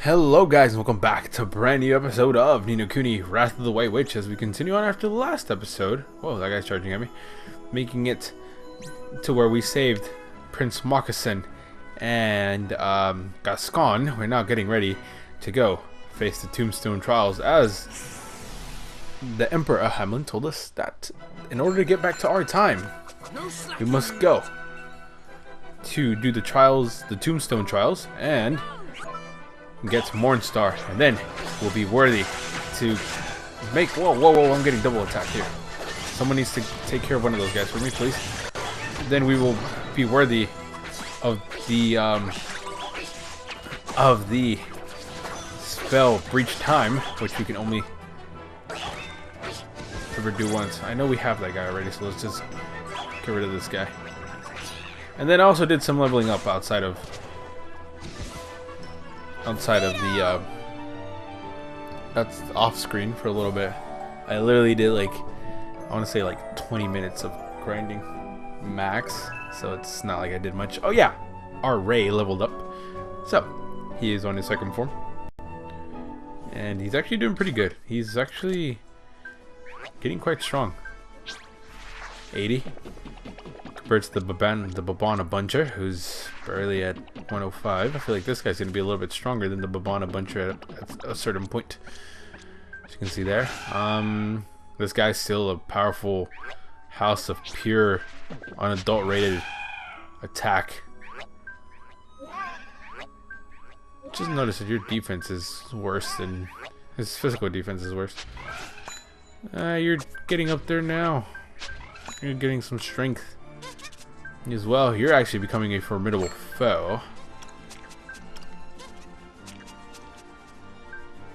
Hello guys and welcome back to a brand new episode of Kuni, Wrath of the White Witch as we continue on after the last episode. Whoa, that guy's charging at me. Making it to where we saved Prince Moccasin and Gascon. We're now getting ready to go face the Tombstone trials as the Emperor Hamlin told us that in order to get back to our time, we must go to do the trials, the Tombstone trials, and get Mornstar, and then we'll be worthy to make. Whoa! I'm getting double attacked here. Someone needs to take care of one of those guys for me, please. Then we will be worthy of the spell Breach Time, which we can only ever do once. I know we have that guy already, so let's just get rid of this guy. And then I also did some leveling up outside of the that's off screen for a little bit. I literally did like, I want to say like 20 minutes of grinding max, so it's not like I did much. Oh yeah, our Ray leveled up, so he is on his second form and he's actually doing pretty good. He's actually getting quite strong. 80 compared to the Babana Buncher, who's barely at 105. I feel like this guy's going to be a little bit stronger than the Babana Buncher at a certain point. As you can see there. This guy's still a powerful house of pure unadulterated attack. Just notice that your defense is worse than his physical defense is worse. You're getting up there now. You're getting some strength as well. You're actually becoming a formidable foe.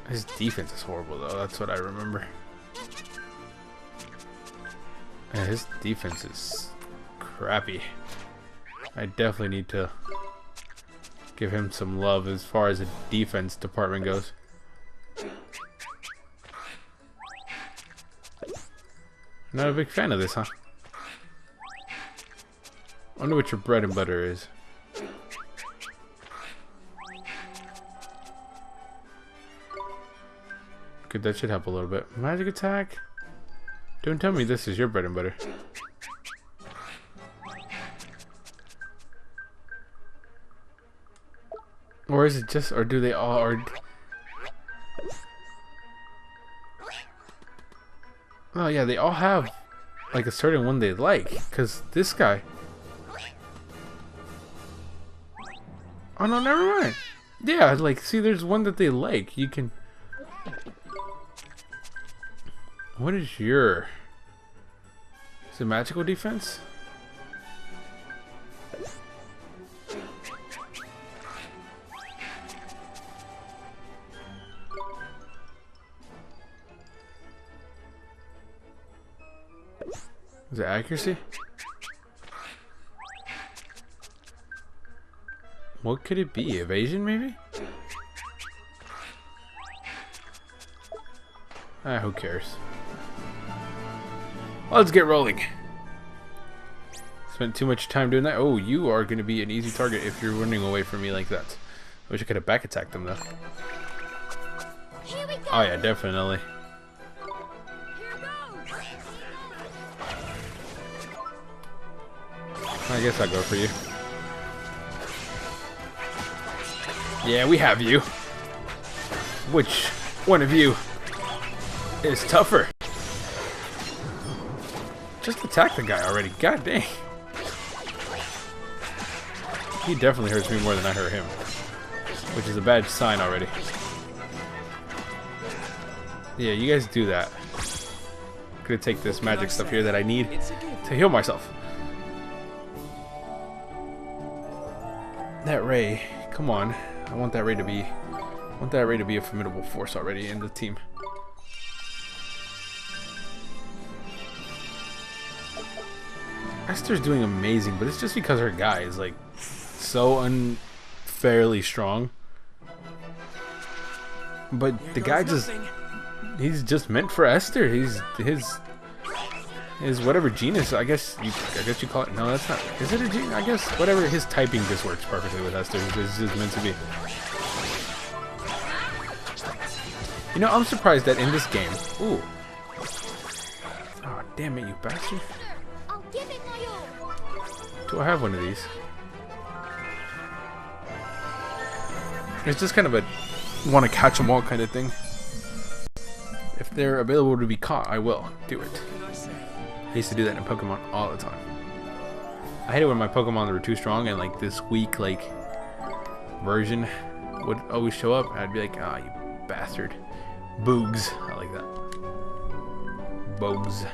His defense is horrible though, that's what I remember. Yeah, his defense is crappy. I definitely need to give him some love as far as the defense department goes. Not a big fan of this, huh? I wonder what your bread and butter is. Good, that should help a little bit. Magic attack? Don't tell me this is your bread and butter. Or is it just, or do they all, or... Oh yeah, they all have like a certain one they like, because this guy... Oh no, never mind. Yeah, like, see, there's one that they like. You can... What is your... Is it magical defense? Is it accuracy? What could it be? Evasion, maybe? Who cares? Let's get rolling. Spent too much time doing that. Oh, you are going to be an easy target if you're running away from me like that. I wish I could have back attacked them though. Oh yeah, definitely. I guess I'll go for you. Yeah, we have you. Which one of you is tougher? Just attack the guy already. God dang. He definitely hurts me more than I hurt him, which is a bad sign already. Yeah, you guys do that. I'm gonna take this magic stuff here that I need to heal myself. That Ray, come on. I want that Ray to be a formidable force already in the team. Esther's doing amazing, but it's just because her guy is like so unfairly strong. But the guy he's just meant for Esther. He's his whatever genus, I guess you call it. No, that's not. Is it a gene? I guess whatever, his typing just works perfectly with Esther. It's just meant to be. You know, I'm surprised that in this game... Ooh. Oh, damn it, you bastard. I'll give it my all. Do I have one of these? It's just kind of a want to catch them all kind of thing. If they're available to be caught, I will do it. I used to do that in Pokemon all the time. I hate it when my Pokemon were too strong and like this weak like version would always show up and I'd be like, ah, you bastard. Boogs. I like that. Bogs.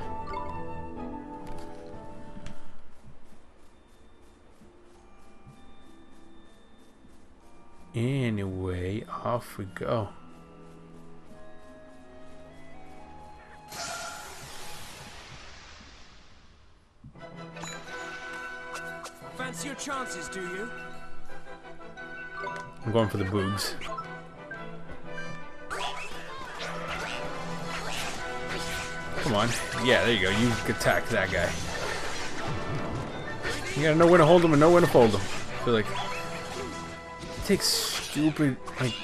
Anyway, off we go. Fancy your chances, do you? I'm going for the boogs. Come on. Yeah, there you go. You attack that guy. You gotta know when to hold him and know when to fold him. I feel like it takes stupid like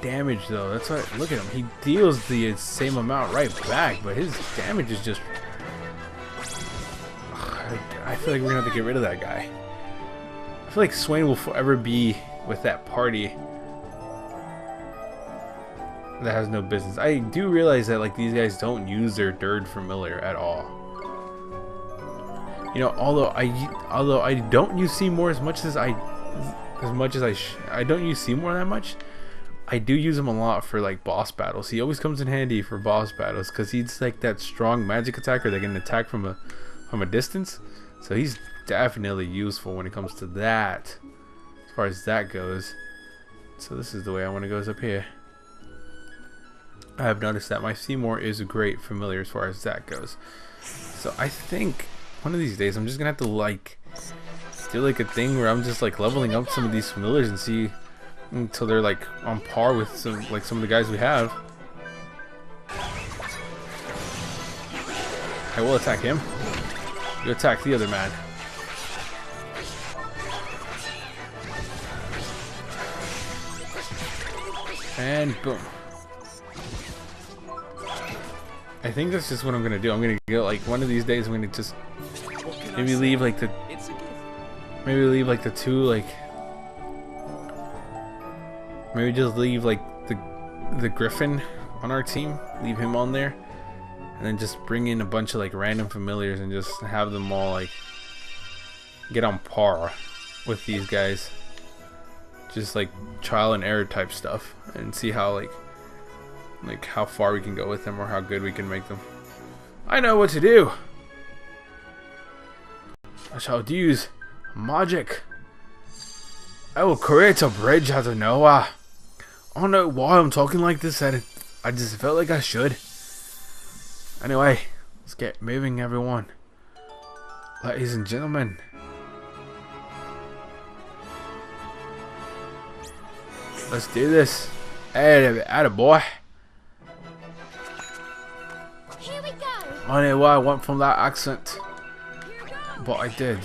damage though. That's why look at him. He deals the same amount right back, but his damage is just I feel like we're gonna have to get rid of that guy. I feel like Swain will forever be with that party that has no business. I do realize that like these guys don't use their third familiar at all. You know, although I don't use Seymour as much as I don't use Seymour that much. I do use him a lot for like boss battles. He always comes in handy for boss battles because he's like that strong magic attacker that can attack from a distance. So he's definitely useful when it comes to that, as far as that goes. So this is the way I want to go, is up here. I have noticed that my Seymour is a great familiar as far as that goes. So I think one of these days I'm just gonna have to like do like a thing where I'm just like leveling up some of these familiars and see until they're like on par with some of the guys we have. I will attack him. You attack the other man. And boom. I think that's just what I'm gonna do. I'm gonna go like one of these days. I'm gonna just maybe leave like the two like maybe just leave like the Griffin on our team. Leave him on there. And then just bring in a bunch of like random familiars and just have them all like get on par with these guys. Just like trial and error type stuff and see how like how far we can go with them or how good we can make them. I know what to do. I shall use magic. I will create a bridge out of nowhere. I don't know why I'm talking like this. I just felt like I should. Anyway, let's get moving, everyone. Ladies and gentlemen. Let's do this. Attaboy. Here we go. I don't know why I went from that accent, but I did.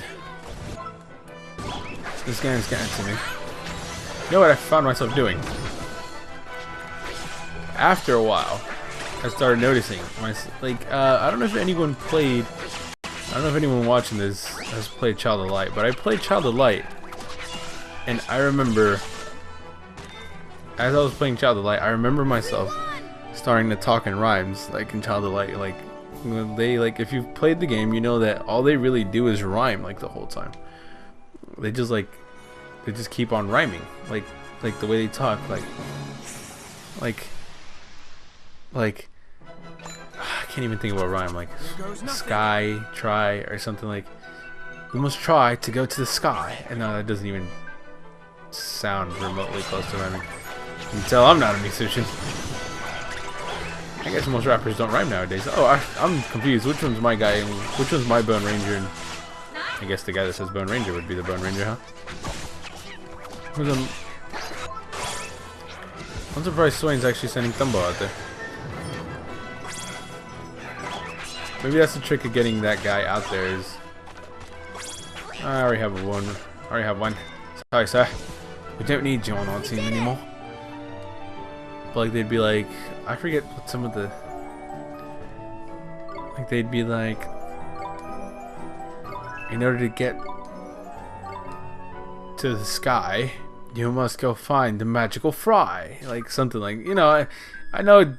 This game's getting to me. You know what I found myself doing? After a while, I started noticing I don't know if anyone played. I don't know if anyone watching this has played Child of Light, but I played Child of Light, and I remember as I was playing Child of Light, I remember myself starting to talk in rhymes, like in Child of Light. Like when they if you've played the game, you know that all they really do is rhyme like the whole time. They just keep on rhyming, like the way they talk, like I can't even think of a rhyme, like sky, try, or something like we must try to go to the sky. And no, that doesn't even sound remotely close to rhyming. You can tell I'm not a musician. I guess most rappers don't rhyme nowadays. Oh, I'm confused. Which one's my guy and which one's my Bone Ranger? And I guess the guy that says Bone Ranger would be the Bone Ranger, huh? I'm surprised Swain's actually sending Thumbo out there. Maybe that's the trick of getting that guy out there is... I already have one. Sorry, sir. We don't need you on our team anymore. But like they'd be like, I forget what some of the, like they'd be like, in order to get to the sky, you must go find the magical fry. Like something like, you know, I know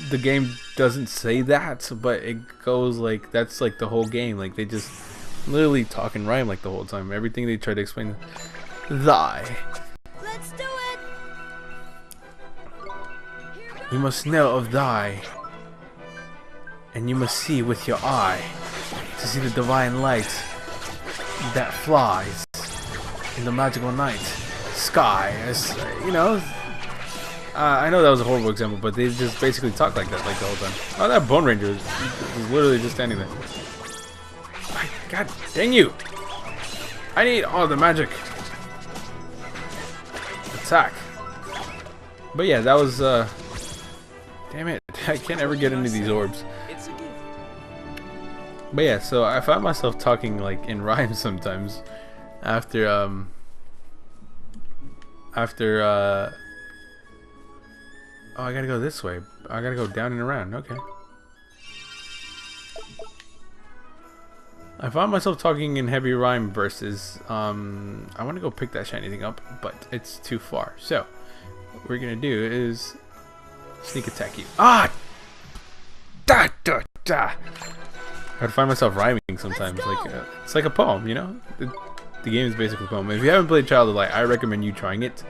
the game doesn't say that, but it goes like, that's like the whole game. Like they just literally talk and rhyme like the whole time. Everything they try to explain, thy. Let's do it. You must know of thy, and you must see with your eye to see the divine light that flies in the magical night sky. As you know, I know that was a horrible example, but they just basically talk like that like the whole time. Oh, that Bone Ranger is literally just standing there. God dang you! I need all the magic. Attack. But yeah, that was damn it! I can't ever get into these orbs. It's a gift. But yeah, so I find myself talking like in rhyme sometimes after oh, I gotta go this way. I gotta go down and around. Okay. I found myself talking in heavy rhyme verses. I want to go pick that shiny thing up, but it's too far. So what we're gonna do is sneak attack you. Ah! Da da da! I find myself rhyming sometimes. Like it's like a poem, you know. The game is basically a poem. If you haven't played Child of Light, I recommend you trying it.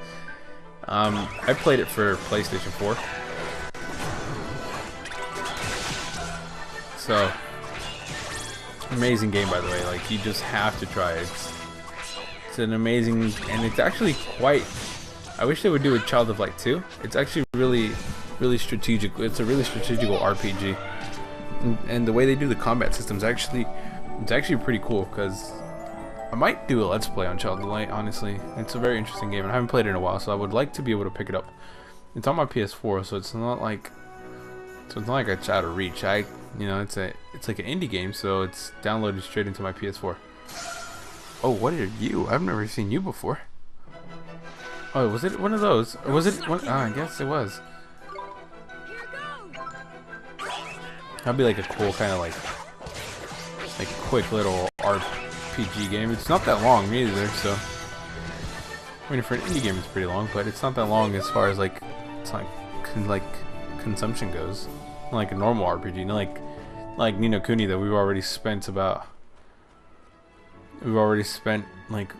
I played it for PlayStation 4. So amazing game, by the way. Like you just have to try it. It's an amazing, and it's actually quite. I wish they would do a Child of Light 2. It's actually really strategic. It's a really strategical RPG, and the way they do the combat systems it's actually pretty cool. Because I might do a Let's Play on Child of Light. Honestly, it's a very interesting game, and I haven't played it in a while, so I would like to be able to pick it up. It's on my PS4, so it's not like it's out of reach. It's like an indie game, so it's downloaded straight into my PS4. Oh, what are you? I've never seen you before. Oh, was it one of those? Or was it one? I guess it was. That'd be like a cool kind of like quick little RPG game. It's not that long either, so I mean for an indie game it's pretty long, but it's not that long as far as like it's like consumption goes. Not like a normal RPG, not like Ni no Kuni that we've already spent like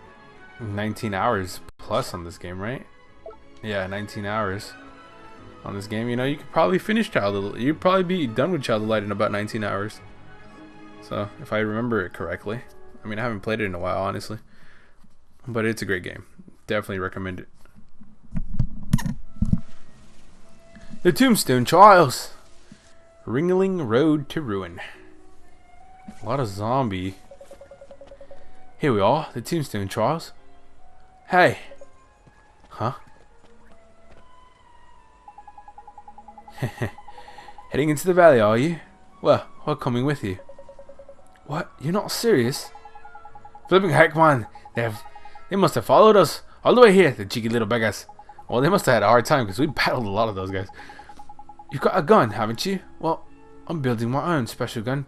19 hours plus on this game, right? Yeah, 19 hours on this game. You know, you could probably finish you'd probably be done with Child of Light in about 19 hours. So, if I remember it correctly. I mean, I haven't played it in a while, honestly. But it's a great game. Definitely recommend it. The Tombstone Trials. Ringling Road to Ruin. A lot of zombie. Here we are, the Tombstone Trials. Hey. Huh? Heading into the valley, are you? Well, we're coming with you. What? You're not serious? Flipping heck, man. They must have followed us all the way here, the cheeky little beggars. Well, they must have had a hard time because we battled a lot of those guys. You've got a gun, haven't you? Well, I'm building my own special gun.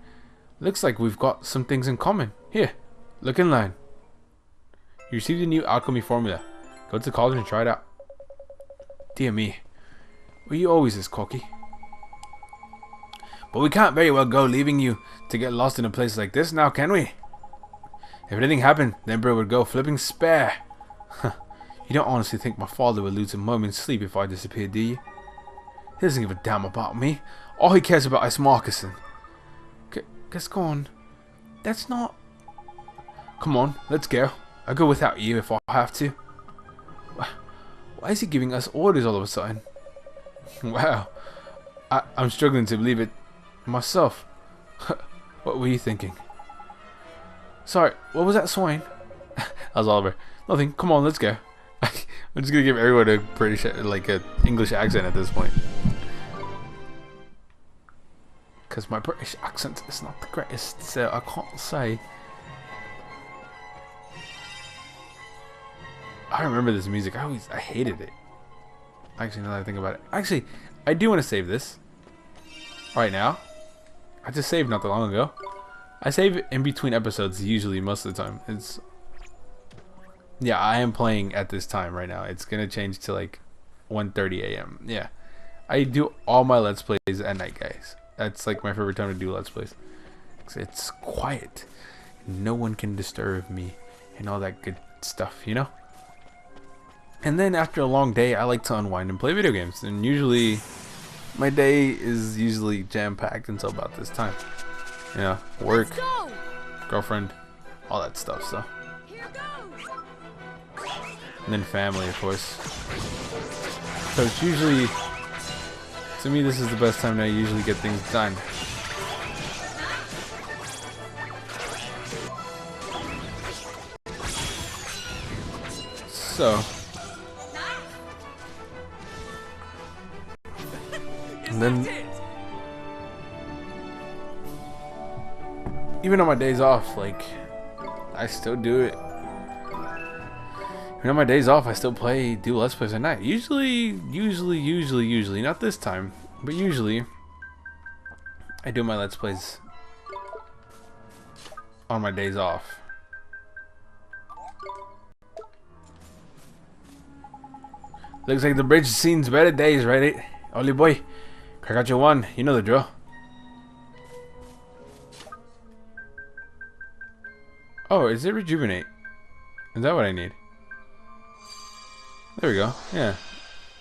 Looks like we've got some things in common. Here, look in line. You received a new alchemy formula. Go to the college and try it out. Dear me. Were you always this cocky? But we can't very well go leaving you to get lost in a place like this now, can we? If anything happened, the Emperor would go flipping spare. You don't honestly think my father would lose a moment's sleep if I disappeared, do you? He doesn't give a damn about me. All he cares about is Marcusson. Gascon, that's not... Come on, let's go. I'll go without you if I have to. Why is he giving us orders all of a sudden? Wow, I'm struggling to believe it myself. What were you thinking? Sorry, what was that swine? That was Oliver. Nothing, come on, let's go. I'm just gonna give everyone a British, like a English accent at this point. Because my British accent is not the greatest, so I can't say. I remember this music. I hated it. Actually, now that I think about it. Actually, I do want to save this. Right now. I just saved not that long ago. I save in between episodes usually most of the time. It's... Yeah, I am playing at this time right now. It's going to change to like 1:30 a.m. Yeah. I do all my Let's Plays at night, guys. That's like my favorite time to do Let's Plays. It's quiet. No one can disturb me. And all that good stuff, you know? And then after a long day, I like to unwind and play video games. And usually, my day is usually jam-packed until about this time. You know, work, girlfriend, all that stuff, so. And then family, of course. So it's usually, to me, this is the best time that I usually get things done. So. And then, even on my days off, like, I still do it. Even on my days off, I still do Let's Plays at night. Usually, not this time, but usually, I do my Let's Plays on my days off. Looks like the bridge has seen better days, right? Ollie boy, crack out your one. You know the drill. Oh, is it rejuvenate? Is that what I need? There we go. Yeah.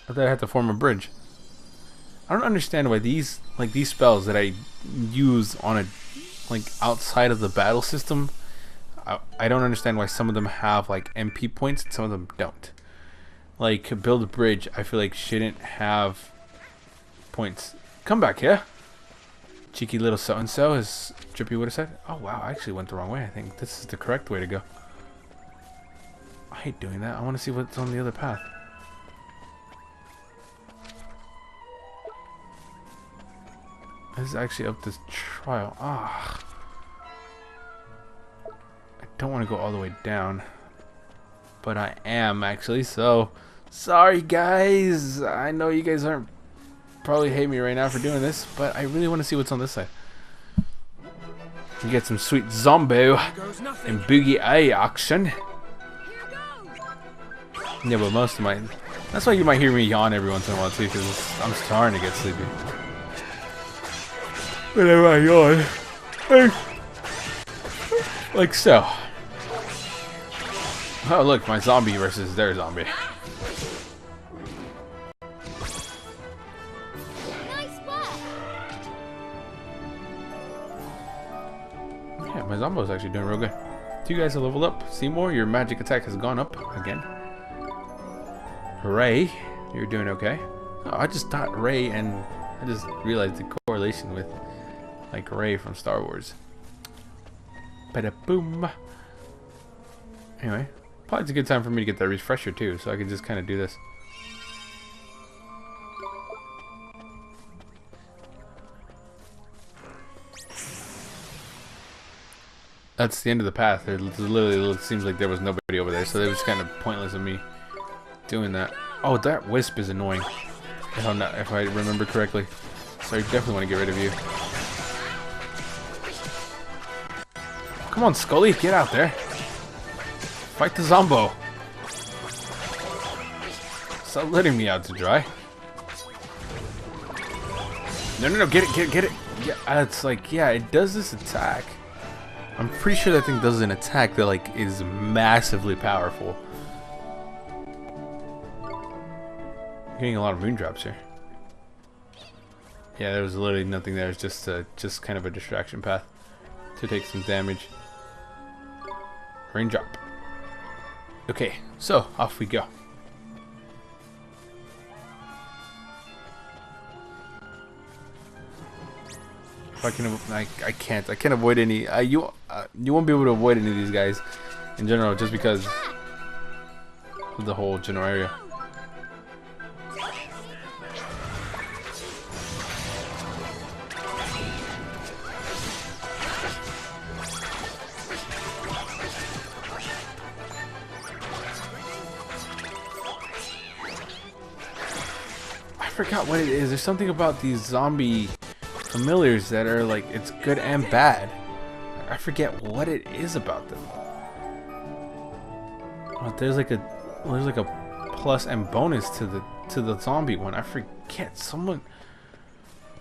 I thought I had to form a bridge. I don't understand why these spells that I use on a outside of the battle system, I don't understand why some of them have like MP points and some of them don't. Like build a bridge, I feel like shouldn't have points. Come back here. Cheeky little so and so, as Drippy would have said. Oh wow, I actually went the wrong way. I think this is the correct way to go. I hate doing that. I want to see what's on the other path. This is actually up this trial. Ah, I don't want to go all the way down, but I am actually. So sorry, guys. I know you guys aren't probably hate me right now for doing this, but I really want to see what's on this side. You get some sweet zombie and boogie eye action. Yeah, but most of my... That's why you might hear me yawn every once in a while too, because I'm starting to get sleepy. Whenever I yawn. Like so. Oh look, my zombie versus their zombie. Yeah, my Zombo's actually doing real good. You guys have leveled up. Seymour, your magic attack has gone up again. Ray, you're doing okay. Oh, I just thought Ray, and I just realized the correlation with like Ray from Star Wars. Bada boom. Anyway, probably it's a good time for me to get that refresher too, so I can just kind of do this. That's the end of the path. It literally seems like there was nobody over there, so it was kind of pointless of me doing that. Oh, that wisp is annoying. If I remember correctly. So I definitely want to get rid of you. Come on, Scully, get out there. Fight the Zombo. Stop letting me out to dry. No, get it. Yeah, it's like, yeah, it does this attack. I'm pretty sure that thing does an attack that like is massively powerful. Getting a lot of moondrops here. Yeah, there was literally nothing there. It's just kind of a distraction path to take some damage. Raindrop. Okay, so off we go. If I can, I can't avoid any. You won't be able to avoid any of these guys in general, just because of the whole general area. forgot what it is. There's something about these zombie familiars that are like, it's good and bad. I forget what it is about them. Oh, there's like a plus and bonus to the zombie one. I forget. Someone,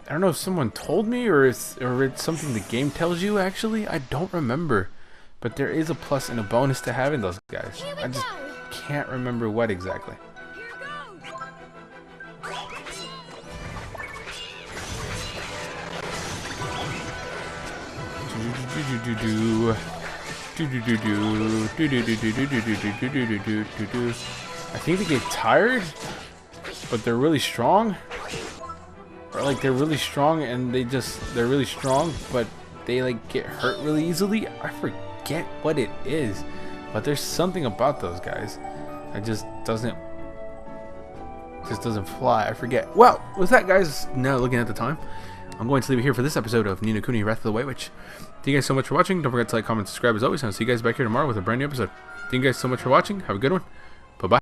I don't know if someone told me or it's something the game tells you. Actually, I don't remember. But there is a plus and a bonus to having those guys. I just can't remember what exactly. I think they get tired, but they're really strong. Or like they're really strong and they're really strong, but they like get hurt really easily. I forget what it is, but there's something about those guys that just doesn't fly. I forget. Well, with that, guys, now looking at the time, I'm going to leave it here for this episode of Ni no Kuni Wrath of the White Witch. Thank you guys so much for watching. Don't forget to like, comment, subscribe as always, and I'll see you guys back here tomorrow with a brand new episode. Thank you guys so much for watching. Have a good one. Bye-bye.